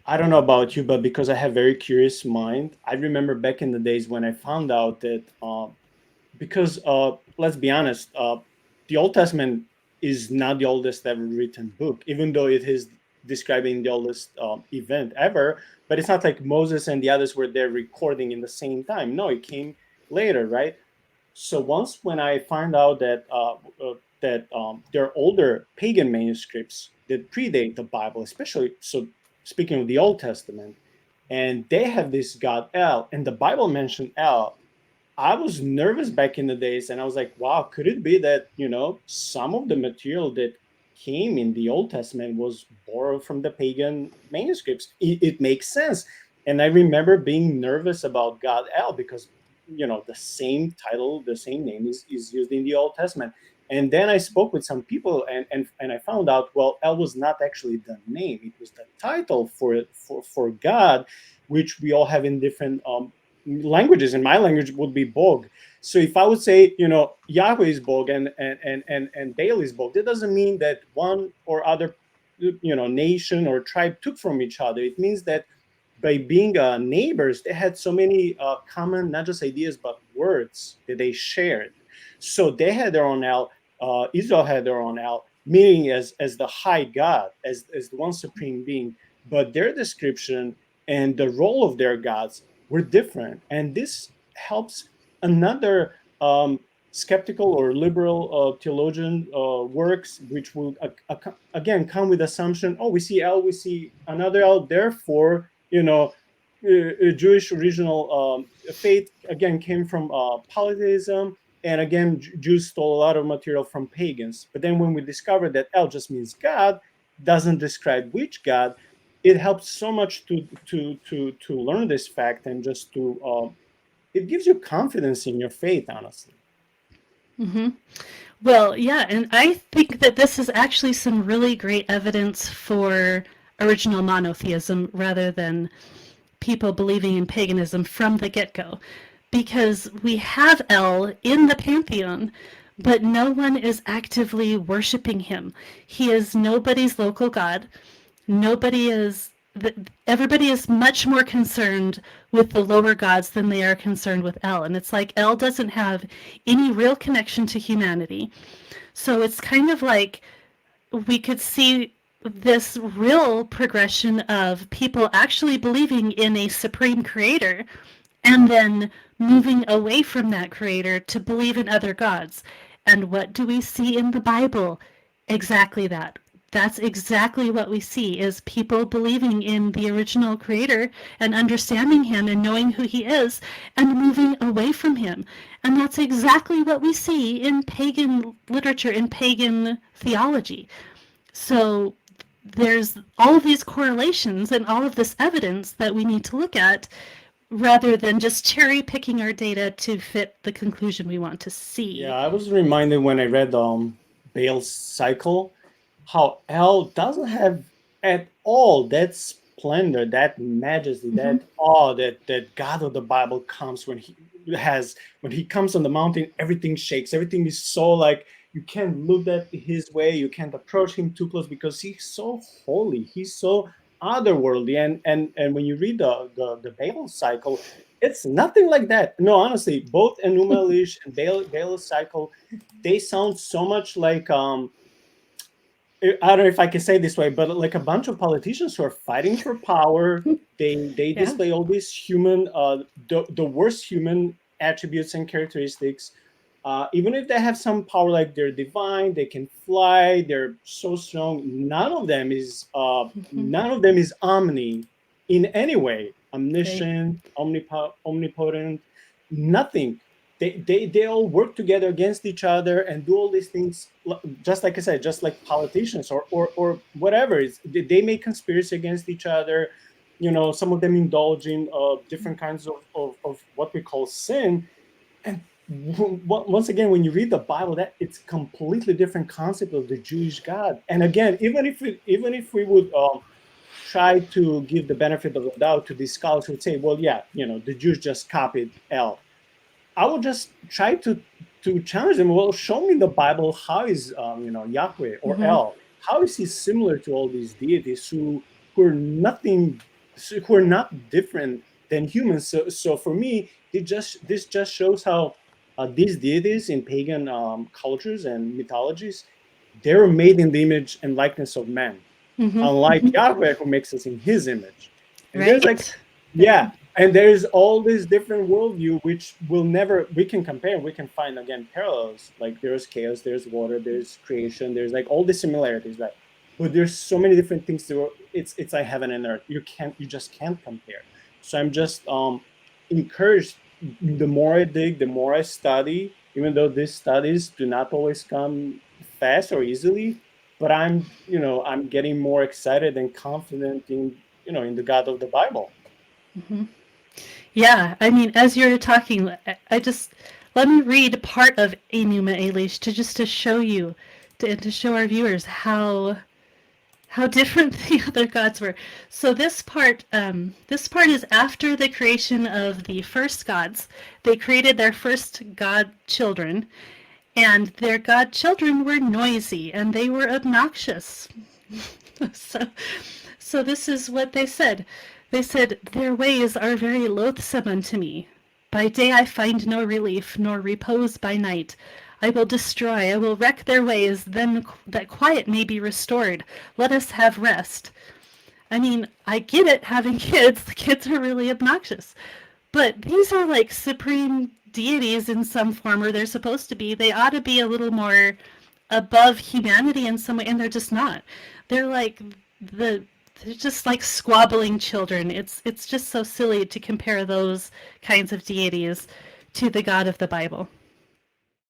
I don't know about you, but because I have very curious mind, I remember back in the days when I found out that because let's be honest, the Old Testament is not the oldest ever written book, even though it is describing the oldest event ever. But it's not like Moses and the others were there recording in the same time. No, it came later, right? So once when I find out that there are older pagan manuscripts that predate the Bible, especially so speaking of the Old Testament, and they have this god El, and the Bible mentioned El. I was nervous back in the days, and I was like, wow, could it be that some of the material that came in the Old Testament was borrowed from the pagan manuscripts? It makes sense. And I remember being nervous about God El because the same title, the same name is used in the Old Testament. And then I spoke with some people, and I found out, well, El was not actually the name; it was the title for God, which we all have in different languages. In my language would be Bog. So if I would say, Yahweh is Bog and Baal is Bog, that doesn't mean that one or other, nation or tribe took from each other. It means that by being neighbors, they had so many common, not just ideas, but words that they shared. So they had their own El. Israel had their own El, meaning as the high God, as the one supreme being. But their description and the role of their gods were different. And this helps another skeptical or liberal theologian works, which will again come with assumption, oh, we see El, we see another El, therefore, Jewish original faith again came from polytheism, and again Jews stole a lot of material from pagans. But then when we discover that El just means God, doesn't describe which God, it helps so much to learn this fact, and just to it gives you confidence in your faith, honestly. Well, yeah, and I think that this is actually some really great evidence for original monotheism rather than people believing in paganism from the get go. Because we have El in the pantheon, but no one is actively worshiping him. He is nobody's local god. Nobody is. Everybody is much more concerned with the lower gods than they are concerned with El. And it's like El doesn't have any real connection to humanity. So it's kind of like we could see this real progression of people actually believing in a supreme creator and then moving away from that creator to believe in other gods. And what do we see in the Bible? Exactly that. That's exactly what we see is people believing in the original creator and understanding him and knowing who he is and moving away from him. And that's exactly what we see in pagan literature, in pagan theology. So there's all of these correlations and all of this evidence that we need to look at rather than just cherry picking our data to fit the conclusion we want to Yeah, see. I was reminded when I read Bale's cycle, how El doesn't have at all that splendor, that majesty, Mm-hmm. that awe that God of the Bible comes when he comes on the mountain, everything shakes. Everything is so like you can't look at his way, you can't approach him too close because he's so holy, he's so otherworldly. And when you read the Bale cycle, it's nothing like that. No, honestly, both Enuma Elish and Bale's cycle, they sound so much like I don't know if I can say it this way, but like a bunch of politicians who are fighting for power. They Yeah. display all these human, the worst human attributes and characteristics. Even if they have some power, like they're divine, they can fly, they're so strong. None of them is omni in any way, Right. omniscient, omnipotent, nothing. They all work together against each other and do all these things, just like I said, just like politicians or whatever. They make conspiracy against each other. Some of them indulge in different kinds of what we call sin. And once again, when you read the Bible, that it's completely different concept of the Jewish God. And again, even if we would try to give the benefit of the doubt to these scholars who would say, well, yeah, the Jews just copied El. I would just try to challenge them. Well, show me in the Bible how is Yahweh or Mm-hmm. El, how is he similar to all these deities who are nothing who are not different than humans. So for me, this just shows how these deities in pagan cultures and mythologies, they were made in the image and likeness of man, Mm-hmm. unlike Mm-hmm. Yahweh who makes us in His image. And there's like, Right. Right. yeah, and there's all this different worldview which will never we can compare. We can find again parallels. Like there's chaos, there's water, there's creation, there's like all the similarities, right? But there's so many different things to it's like heaven and earth. You just can't compare. So I'm just encouraged. The more I dig, the more I study, even though these studies do not always come fast or easily, but I'm getting more excited and confident in the God of the Bible. Mm-hmm. Yeah, I mean, as you're talking, I just let me read part of Enuma Elish to show you, to show our viewers how different the other gods were. So this part is after the creation of the first gods. They created their first god children, and their god children were noisy and they were obnoxious. so, so this is what they said. They said, "Their ways are very loathsome unto me. By day I find no relief, nor repose by night. I will destroy, I will wreck their ways, then that quiet may be restored. Let us have rest." I mean, I get it having kids. The kids are really obnoxious. But these are like supreme deities in some form, or they're supposed to be. They ought to be a little more above humanity in some way, and they're just not. They're like the they're just like squabbling children. It's just so silly to compare those kinds of deities to the God of the Bible.